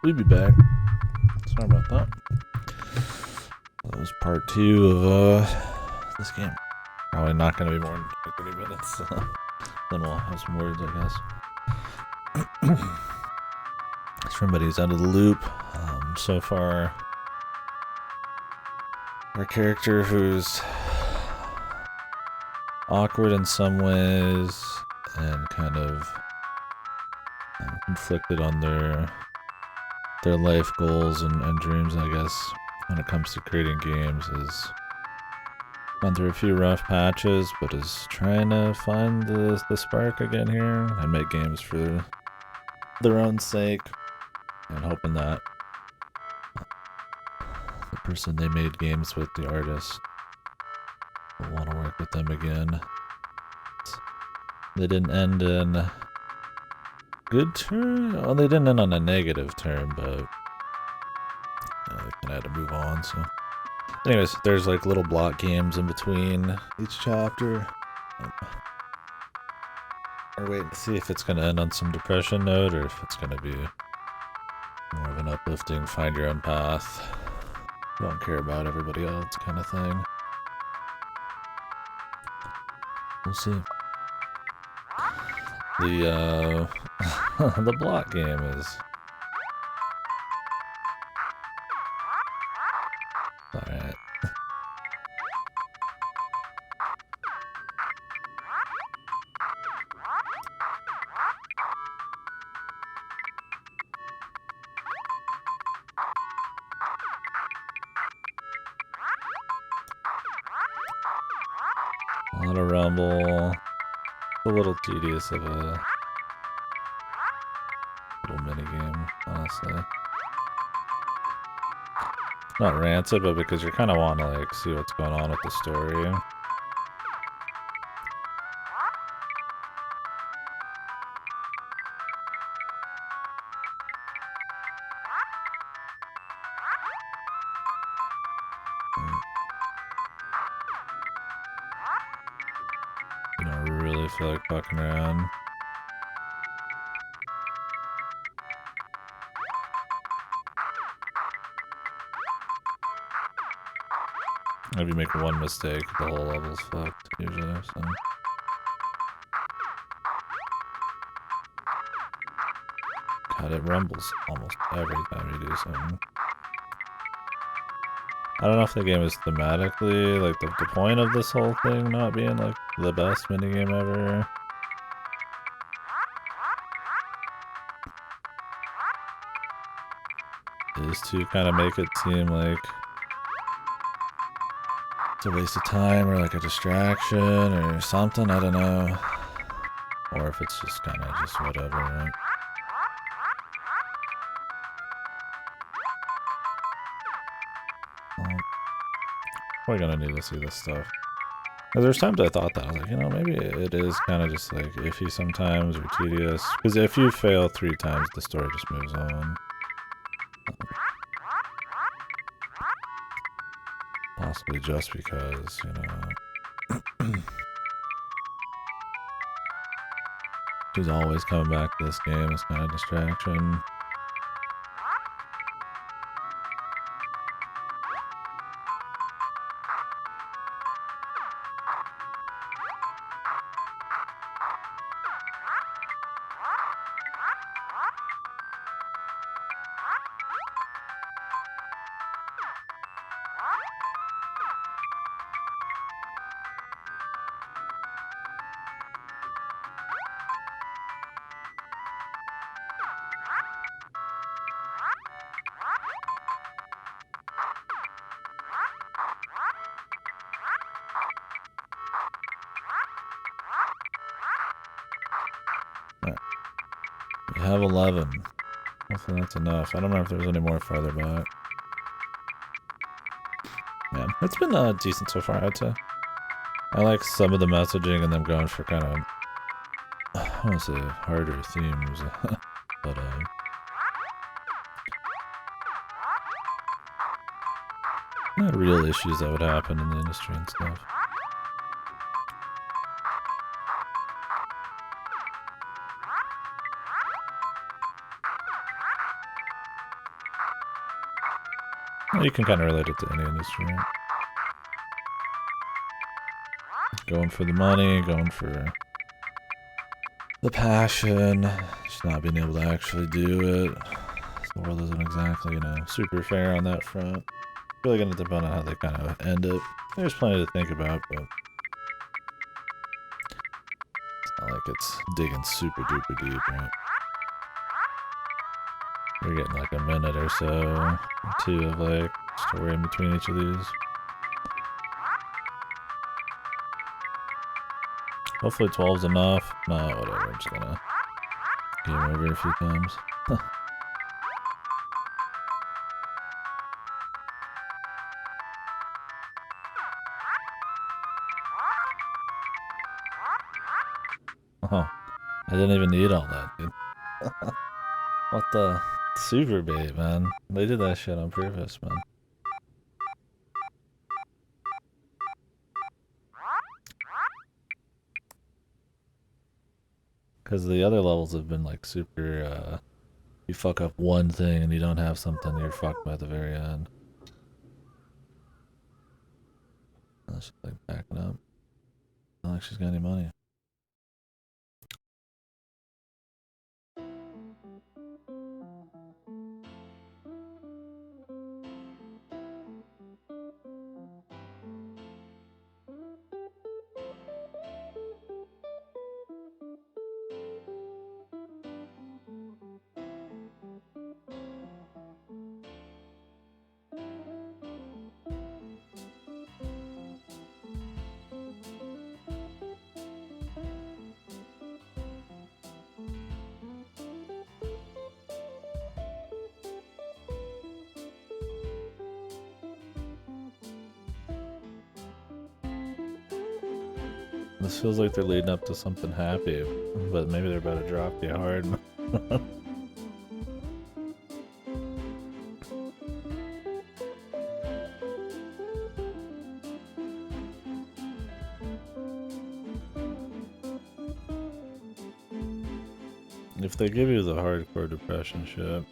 we'll be back. Sorry about that. That was part 2 of this game. Probably not going to be more than 30 minutes. Then we'll have some words, I guess. For everybody who's out of the loop, so far, our character who's awkward in some ways and kind of conflicted on their life goals and dreams, I guess, when it comes to creating games, has gone through a few rough patches, but is trying to find the spark again here and make games for their own sake, and hoping that the person they made games with, the artist, will want to work with them again. They didn't end in good term. Well, they didn't end on a negative term, but they kind of had to move on. So, anyways, there's like little block games in between each chapter. We're waiting to see if it's going to end on some depression note or if it's going to be more of an uplifting, find your own path, don't care about everybody else kind of thing. We'll see. The the block game is alright. A lot of rumble. A little tedious of a little mini game, honestly. Not rancid, but because you kind of want to like see what's going on with the story. You don't really feel like fucking around. If you make one mistake, the whole level's fucked, usually, so. God, it rumbles almost every time you do something. I don't know if the game is thematically, like, the point of this whole thing not being, like, the best minigame ever. Is to kind of make it seem like it's a waste of time or like a distraction or something, I don't know. Or if it's just kind of just whatever, right? We're gonna need to see this stuff. Because there's times I thought that, I was like, you know, maybe it is kind of just like iffy sometimes or tedious. Because if you fail 3 times, the story just moves on. Possibly just because, you know, she's always coming back to this game as kind of distraction. We have 11. Hopefully that's enough. I don't remember if there's any more farther back. Yeah, it's been decent so far, I'd say. I like some of the messaging and them going for kind of, I want to say harder themes, but not real issues that would happen in the industry and stuff. You can kind of relate it to any industry, right? Going for the money, going for the passion, just not being able to actually do it. The world isn't exactly, you know, super fair on that front. Really gonna depend on how they kind of end it. There's plenty to think about, but it's not like it's digging super duper deep, right? We're getting like a minute or so, or two of like story in between each of these. Hopefully 12's enough. No, whatever, I'm just gonna game over a few times. Oh, I didn't even need all that, dude. What the? Super bait, man. They did that shit on purpose, man. Because the other levels have been like super, you fuck up one thing and you don't have something, you're fucked by the very end. That's just like backing up. Not like she's got any money. This feels like they're leading up to something happy, but maybe they're about to drop you hard. If they give you the hardcore depression shit,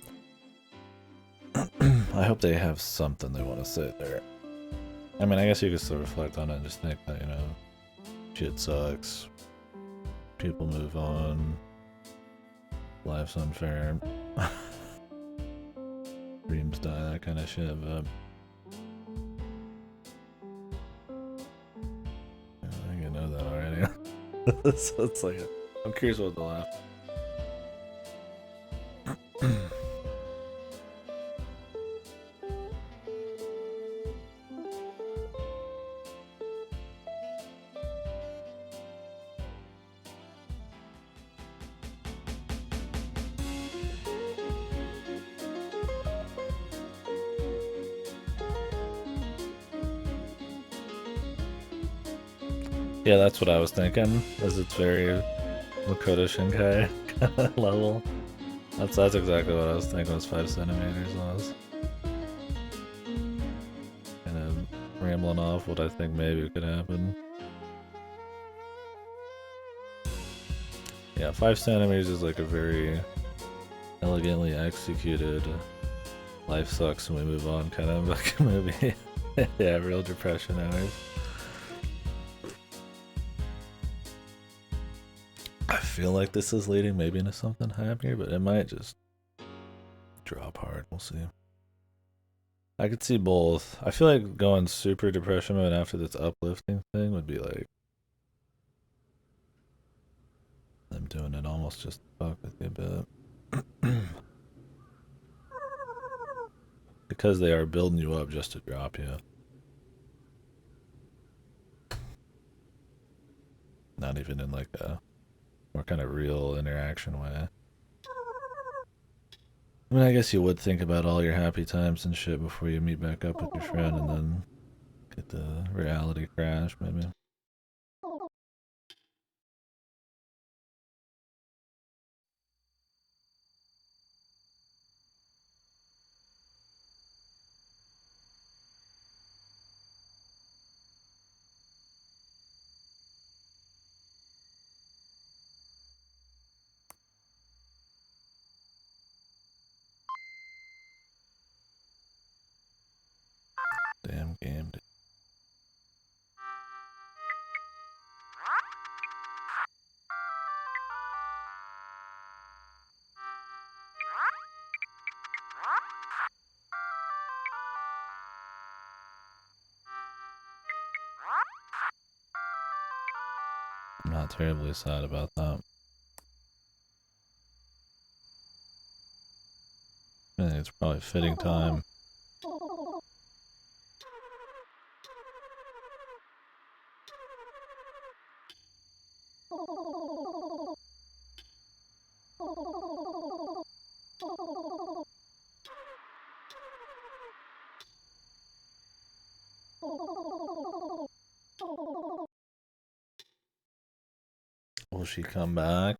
I hope they have something they want to say there. I mean, I guess you could still reflect on it and just think that, you know, shit sucks, people move on, life's unfair, dreams die, that kind of shit, but I think you know that already. So it's like, I'm curious what they'll laugh. Yeah, that's what I was thinking, as it's very Makoto Shinkai kind of level. That's exactly what I was thinking was 5 centimeters when I was kind of rambling off what I think maybe could happen. Yeah, 5 centimeters is like a very elegantly executed life sucks and we move on kind of like a movie. Yeah, real depression hours. I feel like this is leading maybe into something happier, but it might just drop hard. We'll see. I could see both. I feel like going super depression mode after this uplifting thing would be like them doing it almost just to fuck with you a bit. Because they are building you up just to drop you. Not even in like a more kind of real interaction way. I mean, I guess you would think about all your happy times and shit before you meet back up with your friend and then get the reality crash, maybe. I'm not terribly sad about that. I think it's probably fitting time. Will she come back?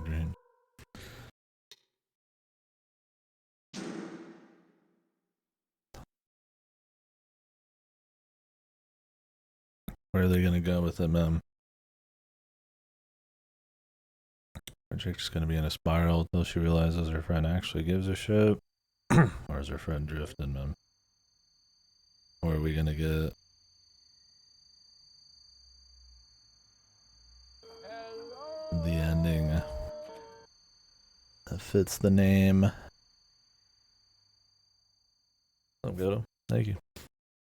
Green. Where are they gonna go with it, man? Project's gonna be in a spiral until she realizes her friend actually gives a shit. Or is her friend drifting, man? Or are we gonna get the ending that fits the name? Oh, good. Thank you.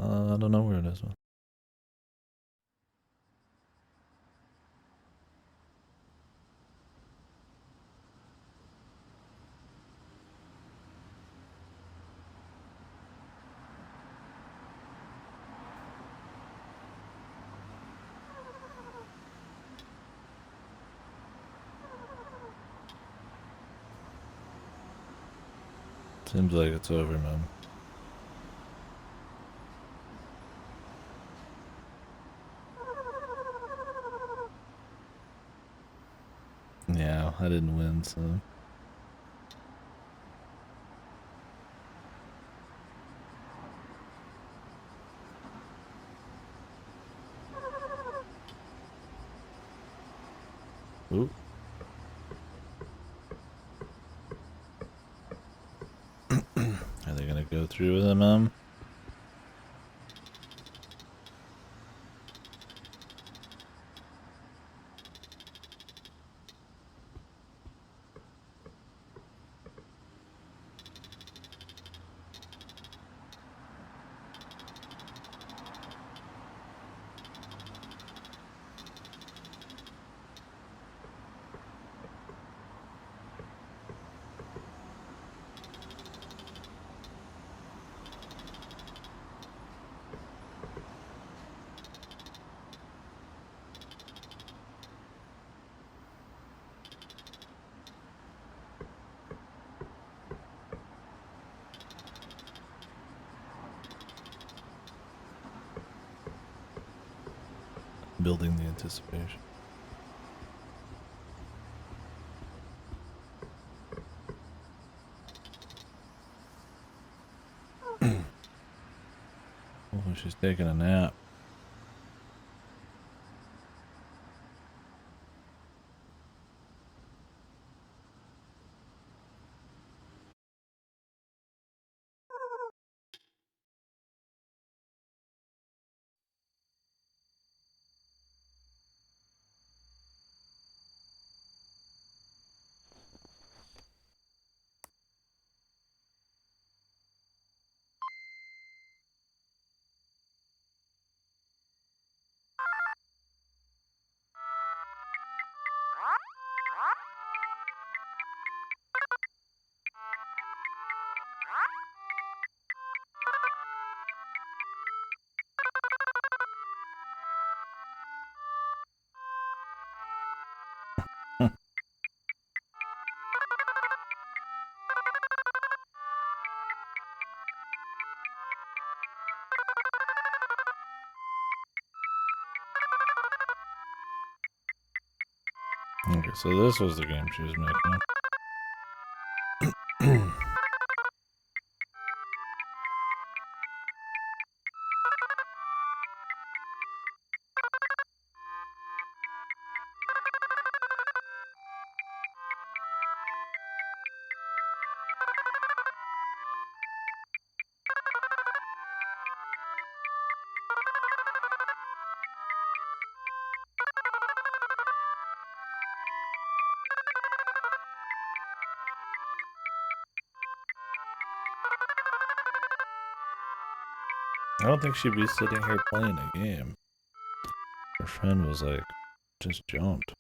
I don't know where it is. Seems like it's over, man. Yeah, I didn't win, so. Ooh. Are they gonna go through with him, Building the anticipation. Oh, she's taking a nap. Okay, so this was the game she was making. I don't think she'd be sitting here playing a game. Her friend was like, just jumped.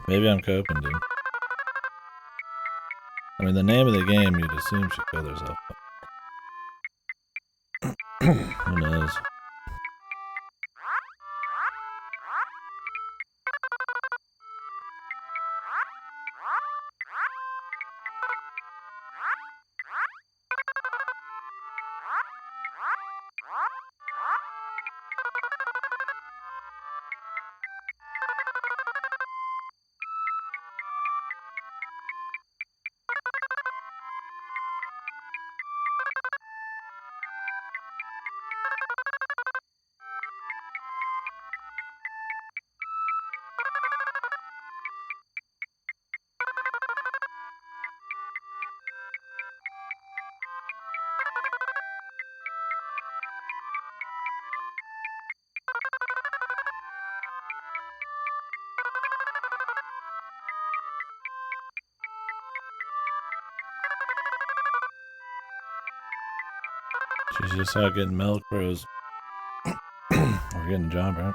Maybe I'm coping, dude. I mean, the name of the game, you'd assume she'd cut herself up. Who knows? She's just out getting milk bros. We're getting a job, right?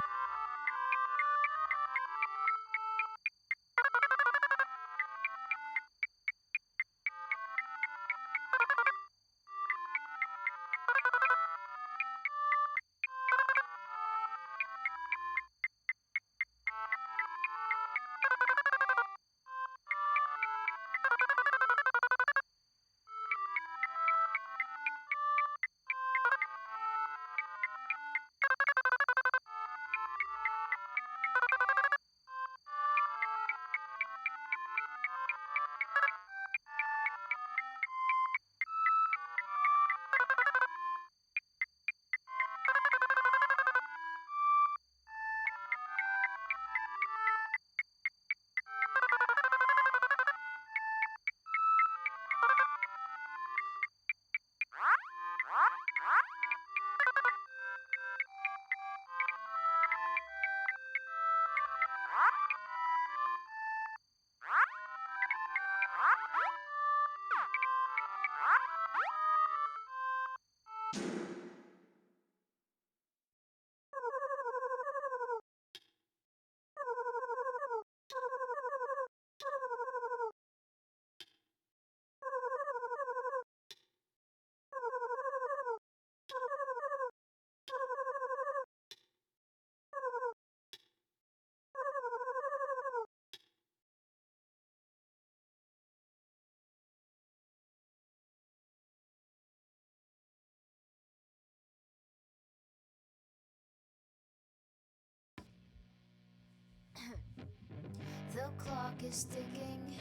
The clock is ticking.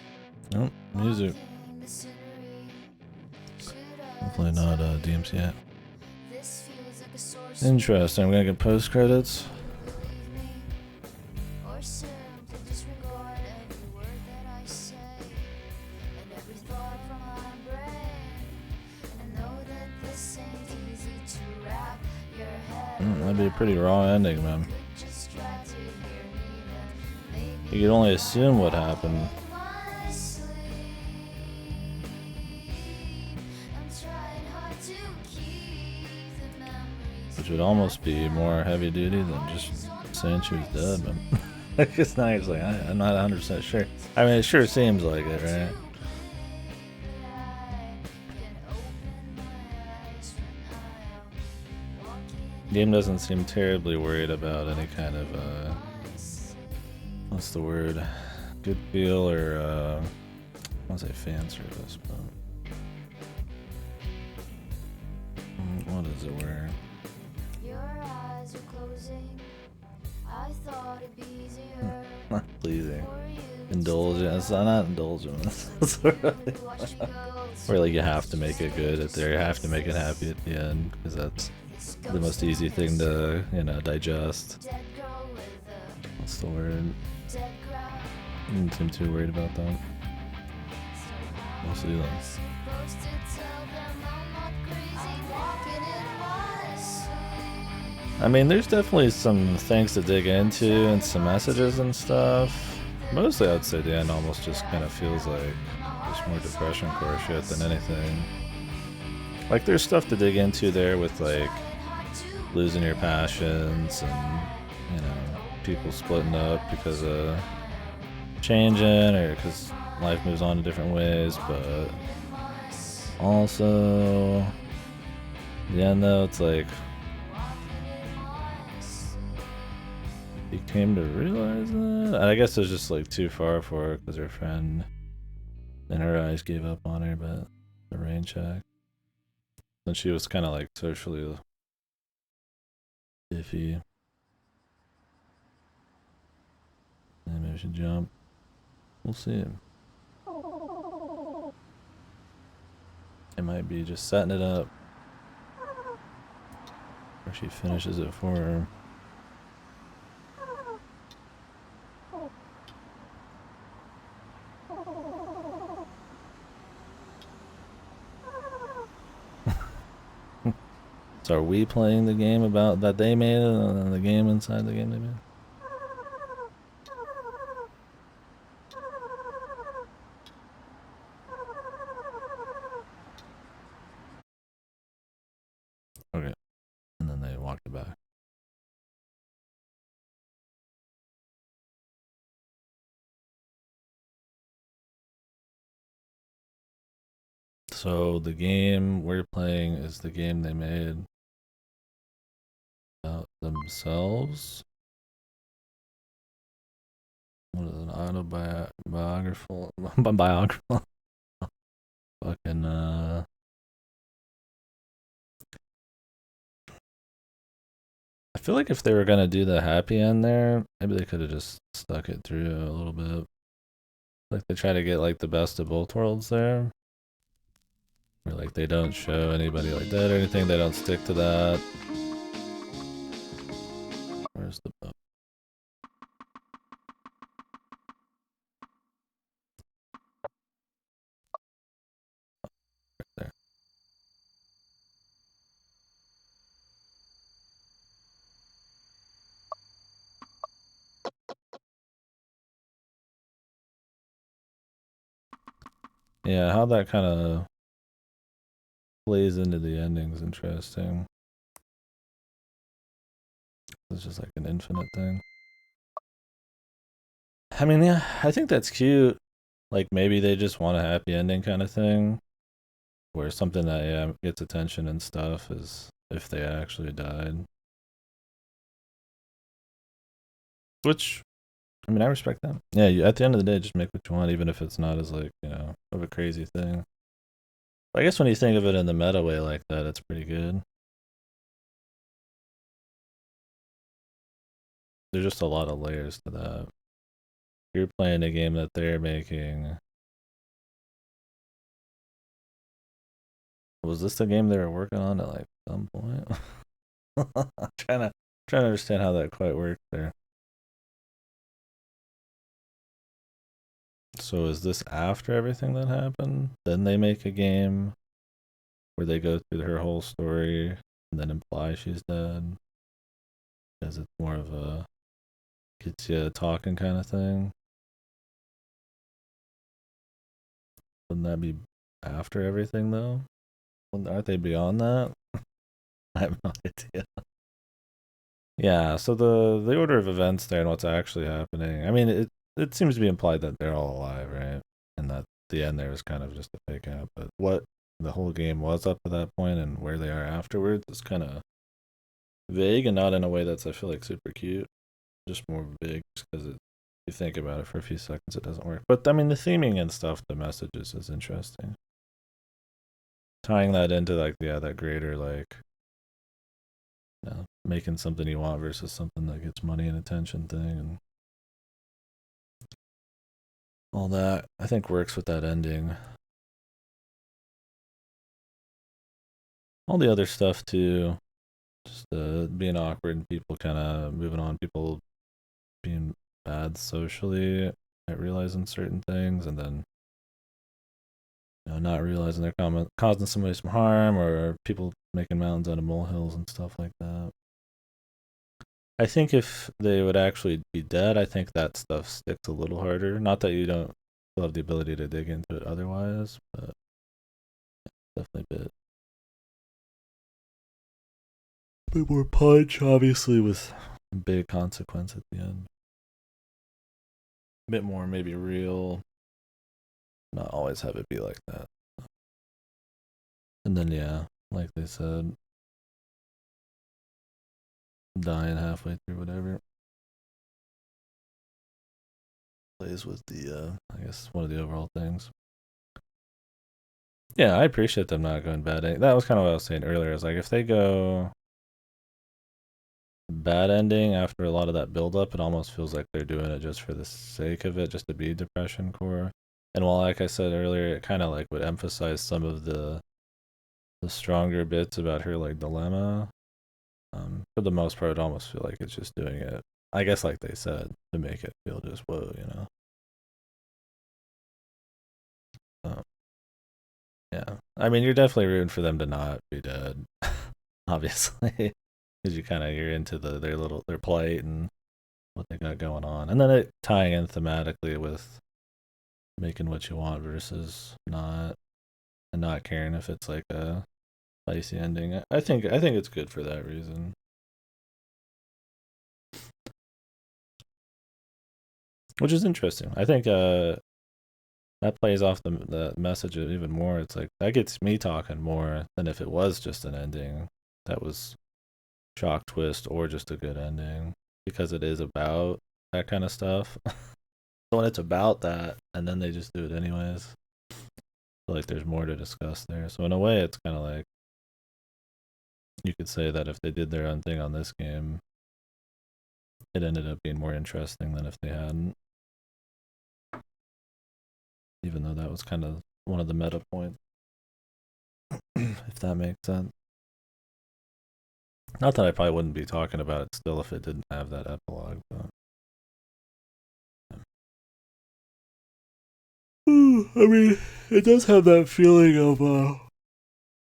Oh, music. Hopefully not DMC yet. Interesting. I'm gonna get post credits. That'd be a pretty raw ending, man. You could only assume what happened. Which would almost be more heavy duty than just saying she was dead, man. It's not actually, I'm not 100% sure. I mean, it sure seems like it, right? Game doesn't seem terribly worried about any kind of, what's the word? Good feel or, I want to say fan service, but. What is it where? Your eyes are closing. I thought it'd be easier Not pleasing. for you to Indulgent. It's not indulgent. It's really watch me go where like you have to make it good at there. You have to make it happy at the end because that's the most easy thing to, you know, digest. dead girl with a What's the word? dead ground. Didn't seem too worried about that. We'll see then. Supposed to tell them I'm not crazy, I'm walking in my sleep. I mean, there's definitely some things to dig into and some messages and stuff. Mostly, I'd say the end almost just kind of feels like just more depression core shit than anything. Like, there's stuff to dig into there with, like, losing your passions and, you know, people splitting up because of changing or because life moves on in different ways, but also, the end though, it's like, he came to realize that. I guess it was just like too far for her because her friend, in her eyes, gave up on her. But the rain check, and she was kind of like socially iffy. And maybe she jump. We'll see. It might be just setting it up, or she finishes it for her. So are we playing the game about that they made and the game inside the game they made? Okay. And then they walked it back. So the game we're playing is the game they made about themselves. What is an autobiographical biographical? Fucking I feel like if they were gonna do the happy end there, maybe they could have just stuck it through a little bit. Like they try to get like the best of both worlds there. Where like they don't show anybody like that or anything, they don't stick to that. Where's the boat? Right there. Yeah, how that kind of plays into the ending is interesting. It's just like an infinite thing. I mean, yeah, I think that's cute. Like maybe they just want a happy ending kind of thing, where something that yeah gets attention and stuff is if they actually died. Which, I mean, I respect that. Yeah, you, at the end of the day, just make what you want, even if it's not as like you know of a crazy thing. I guess when you think of it in the meta way like that, it's pretty good. There's just a lot of layers to that. You're playing a game that they're making. Was this the game they were working on at like some point? I'm trying to understand how that quite worked there. So is this after everything that happened? Then they make a game where they go through her whole story and then imply she's dead? Because it's more of a gets you talking kind of thing. Wouldn't that be after everything though? Aren't they beyond that? I have no idea. Yeah, so the order of events there and what's actually happening. I mean, it seems to be implied that they're all alive, right? And that the end there is kind of just a fake out. But what the whole game was up to that point and where they are afterwards is kind of vague and not in a way that's I feel like super cute. Just more vague because you think about it for a few seconds, it doesn't work. But I mean, the theming and stuff, the messages is interesting. Tying that into like yeah, that greater like making something you want versus something that gets money and attention thing and all that, I think works with that ending. All the other stuff too, just being awkward and people kind of moving on, people being bad socially at realizing certain things, and then not realizing they're causing somebody some harm, or people making mountains out of molehills and stuff like that. I think if they would actually be dead, I think that stuff sticks a little harder. Not that you don't still have the ability to dig into it otherwise, but definitely a bit more punch, obviously, with a big consequence at the end. A bit more maybe real. Not always have it be like that. And then yeah, like they said, dying halfway through whatever plays with the I guess one of the overall things. Yeah, I appreciate them not going bad. That was kind of what I was saying earlier. Is like if they go bad ending after a lot of that build up, it almost feels like they're doing it just for the sake of it, just to be depression core. And while, like I said earlier, it kind of like would emphasize some of the stronger bits about her like dilemma. For the most part, I almost feel like it's just doing it, I guess, like they said, to make it feel just whoa, Yeah, I mean, you're definitely rooting for them to not be dead, obviously, because you're into their plight and what they got going on, and then it tying in thematically with making what you want versus not, and not caring if it's like a spicy ending. I think it's good for that reason. Which is interesting. I think that plays off the message even more. It's like that gets me talking more than if it was just an ending that was shock twist or just a good ending, because it is about that kind of stuff. So when it's about that and then they just do it anyways, I feel like there's more to discuss there. So in a way, it's kind of like you could say that if they did their own thing on this game, it ended up being more interesting than if they hadn't. Even though that was kind of one of the meta points, if that makes sense. Not that I probably wouldn't be talking about it still if it didn't have that epilogue, but I mean, it does have that feeling of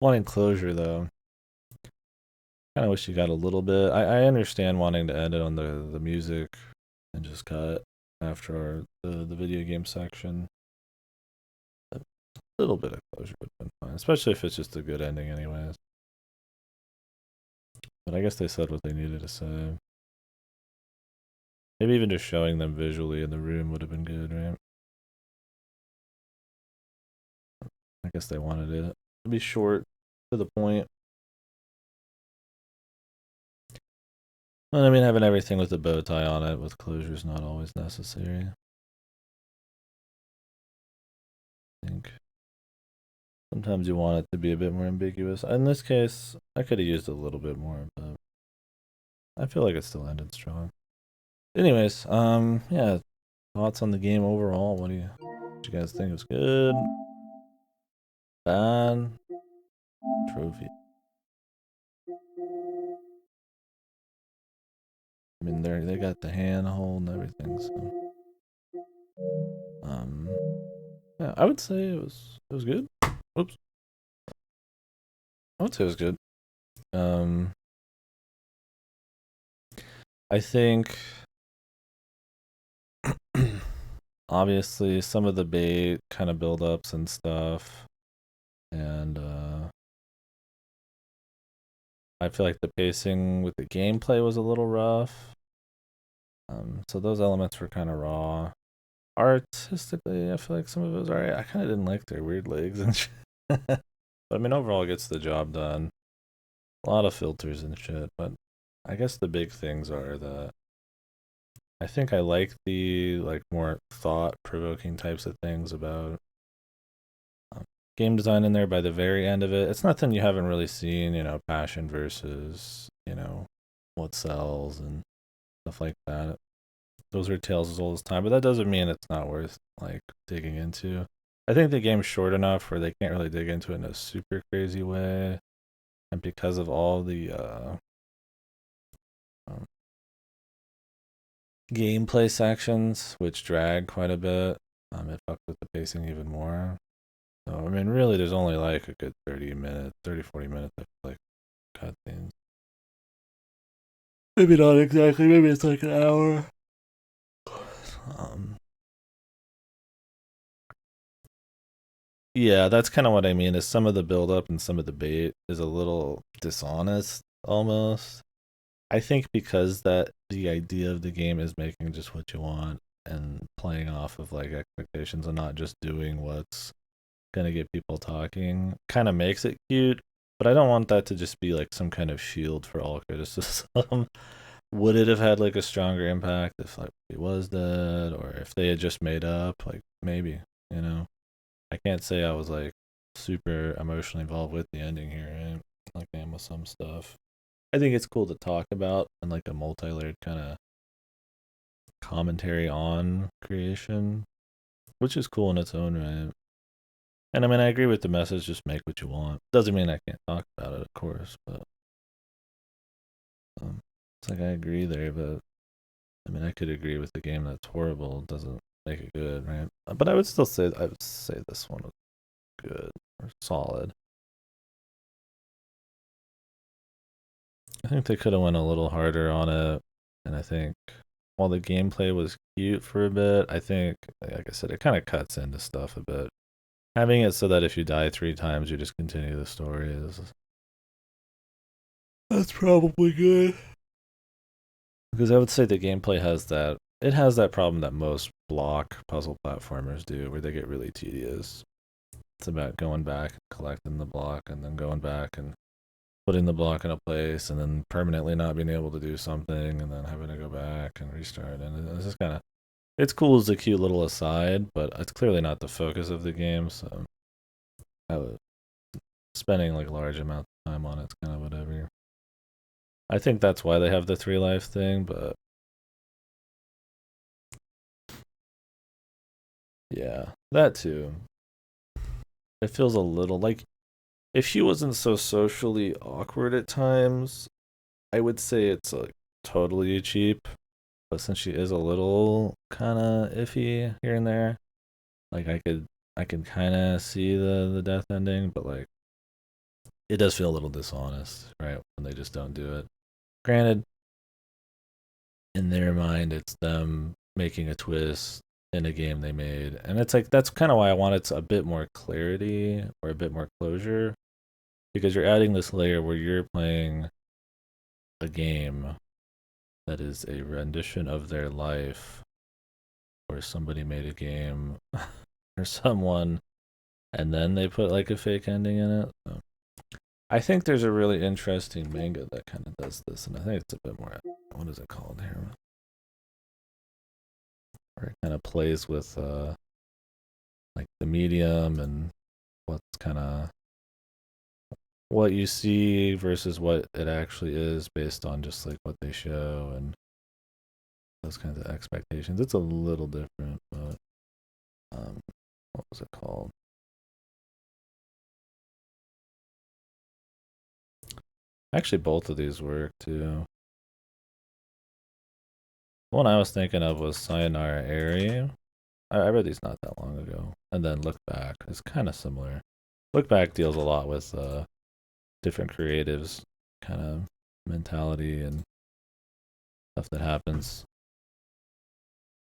wanting closure, though. Kind of wish you got a little bit. I understand wanting to end it on the music and just cut after the video game section. A little bit of closure would have been fine, especially if it's just a good ending, anyways. But I guess they said what they needed to say. Maybe even just showing them visually in the room would have been good, right? I guess they wanted it to be short, to the point. Well, I mean, having everything with a bow tie on it with closure is not always necessary. I think sometimes you want it to be a bit more ambiguous. In this case, I could have used a little bit more, but I feel like it still ended strong. Anyways, yeah, thoughts on the game overall? What do you guys think? It was good, bad, trophy? I mean, they got the handhold and everything, so yeah, I would say it was good. Oops, I would say it was good. Um, I think obviously some of the bait kind of build-ups and stuff, and I feel like the pacing with the gameplay was a little rough. So those elements were kind of raw. Artistically, I feel like some of it was alright. I kind of didn't like their weird legs and shit. But I mean, overall, it gets the job done. A lot of filters and shit, but I guess the big things are that I think I like the like more thought-provoking types of things about game design in there by the very end of it. It's nothing you haven't really seen, passion versus you know, what sells and stuff like that. Those are tales as old as time, but that doesn't mean it's not worth like digging into. I think the game's short enough where they can't really dig into it in a super crazy way, and because of all the um, gameplay sections, which drag quite a bit, it fucked with the pacing even more. So I mean, really, there's only like a good 40 minutes of like cutscenes. Maybe not exactly. Maybe it's like an hour. Um, yeah, that's kind of what I mean. Is some of the build up and some of the bait is a little dishonest, almost. I think because that the idea of the game is making just what you want and playing off of like expectations and not just doing what's gonna get people talking, kind of makes it cute. But I don't want that to just be like some kind of shield for all criticism. Would it have had like a stronger impact if like he was dead or if they had just made up? Like maybe, you know. I can't say I was like super emotionally involved with the ending here, right? Like I am with some stuff. I think it's cool to talk about and like a multi-layered kind of commentary on creation, which is cool in its own right. And I mean, I agree with the message. Just make what you want. Doesn't mean I can't talk about it, of course, but it's like I agree there. But I mean, I could agree with the game that's horrible. Doesn't make it good, right? But I would say this one was good or solid. I think they could have went a little harder on it, and I think while the gameplay was cute for a bit, I think, like I said, it kind of cuts into stuff a bit. Having it so that if you die 3 times, you just continue the story is that's probably good. Because I would say the gameplay has that. It has that problem that most block puzzle platformers do, where they get really tedious. It's about going back and collecting the block, and then going back and putting the block in a place, and then permanently not being able to do something, and then having to go back and restart. And it's just kind of it's cool as a cute little aside, but it's clearly not the focus of the game. So I would spending like large amounts of time on it's kind of whatever. I think that's why they have the 3 life thing, but yeah, that too. It feels a little like if she wasn't so socially awkward at times, I would say it's like totally cheap. But since she is a little kind of iffy here and there, like I could kind of see the death ending, but like it does feel a little dishonest, right? When they just don't do it. Granted, in their mind, it's them making a twist in a game they made, and it's like that's kind of why I wanted a bit more clarity or a bit more closure, because you're adding this layer where you're playing a game that is a rendition of their life, or somebody made a game or someone, and then they put like a fake ending in it. So I think there's a really interesting manga that kind of does this, and I think it's a bit more. What is it called here? Where it kind of plays with like the medium and what's kind of what you see versus what it actually is based on just like what they show and those kinds of expectations. It's a little different, but what was it called? Actually, both of these work too. The one I was thinking of was Sayonara Eri. I read these not that long ago, and then Look Back is kind of similar. Look Back deals a lot with different creatives, kind of mentality and stuff that happens.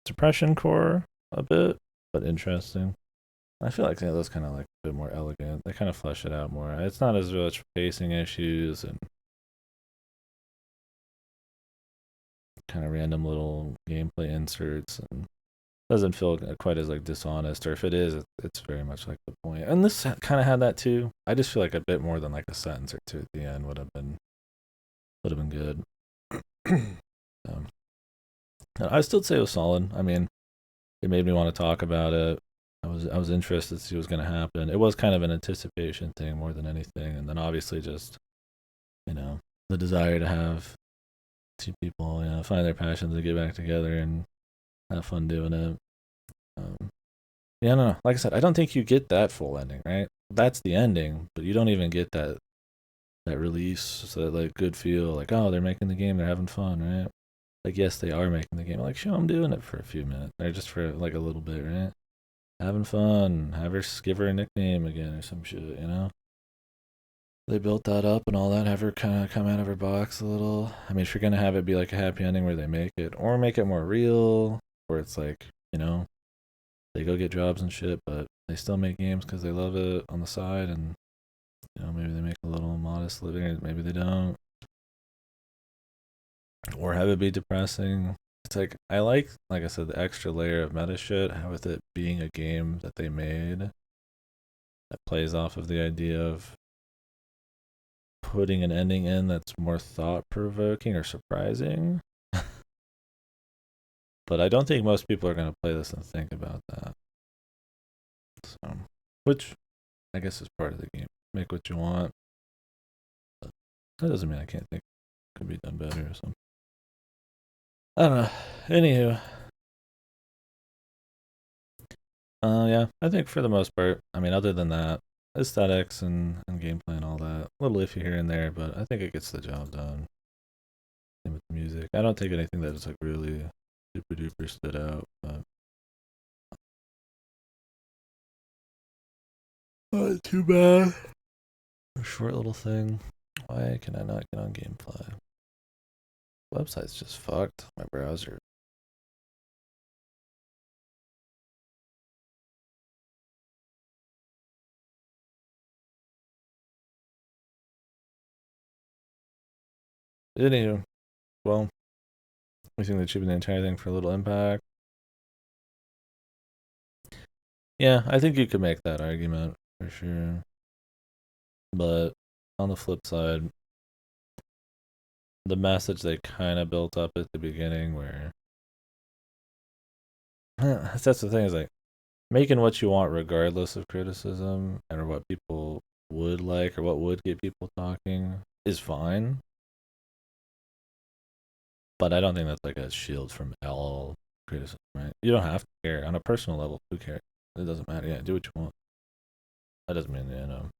Depression core a bit, but interesting. I feel like those kind of like a bit more elegant. They kind of flesh it out more. It's not as much pacing issues and kind of random little gameplay inserts, and doesn't feel quite as like dishonest. Or if it is, it's very much like the point. And this kind of had that too. I just feel like a bit more than like a sentence or two at the end would have been good. I still say it was solid. I mean, it made me want to talk about it. I was interested to see what was going to happen. It was kind of an anticipation thing more than anything, and then obviously just you know the desire to have two people, find their passions and get back together and have fun doing it. Yeah, no, like I said, I don't think you get that full ending, right? That's the ending, but you don't even get that release, so that like good feel, like, oh, they're making the game, they're having fun, right? Like, yes, they are making the game. Like, show them doing it for a few minutes, or just for like a little bit, right? Having fun, give her a nickname again or some shit, They built that up and all that, have her kind of come out of her box a little. I mean, if you're gonna have it be like a happy ending where they make it, or make it more real, where it's like, they go get jobs and shit, but they still make games because they love it on the side, and maybe they make a little modest living, or maybe they don't, or have it be depressing. It's like like I said, the extra layer of meta shit, how with it being a game that they made that plays off of the idea of putting an ending in that's more thought provoking or surprising. But I don't think most people are going to play this and think about that. So, which I guess is part of the game. Make what you want. But that doesn't mean I can't think it could be done better or something. I don't know. Anywho. Yeah, I think for the most part, I mean, other than that, aesthetics and gameplay and all that, a little iffy here and there, but I think it gets the job done. Same with the music. I don't think anything that is like really super duper stood out, but not too bad. A short little thing. Why can I not get on gameplay? Website's just fucked. My browser. Anywho, well, we think they cheapened the entire thing for a little impact. Yeah, I think you could make that argument for sure. But on the flip side, the message they kind of built up at the beginning, where that's the thing, is like making what you want regardless of criticism or what people would like or what would get people talking is fine. But I don't think that's like a shield from all criticism, right? You don't have to care on a personal level. Who cares? It doesn't matter. Yeah, do what you want. That doesn't mean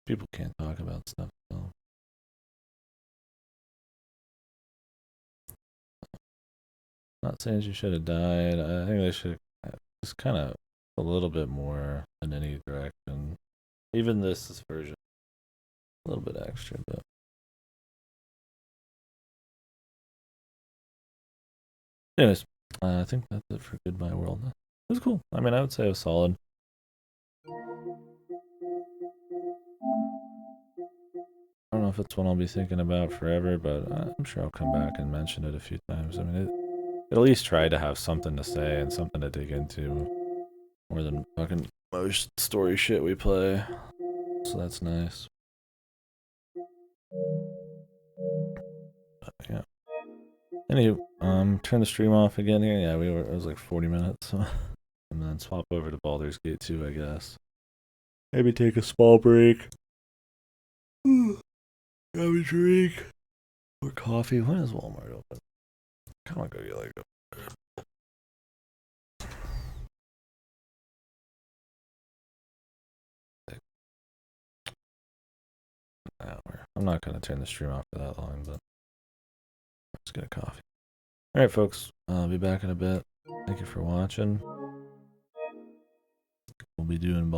people can't talk about stuff. So. Not saying she should have died. I think they should just kind of a little bit more in any direction. Even this version, a little bit extra, but. Anyways, I think that's it for Goodbye World. It was cool. I mean, I would say it was solid. I don't know if it's one I'll be thinking about forever, but I'm sure I'll come back and mention it a few times. I mean, it at least try to have something to say and something to dig into, more than fucking most story shit we play. So that's nice. But, yeah. Anywho, turn the stream off again here. Yeah, it was like 40 minutes. So. And then swap over to Baldur's Gate 2, I guess. Maybe take a small break. Have a drink. Or coffee. When is Walmart open? I kind of go get like an hour. I'm not going to turn the stream off for that long, but let's get a coffee. Alright, folks. I'll be back in a bit. Thank you for watching. We'll be doing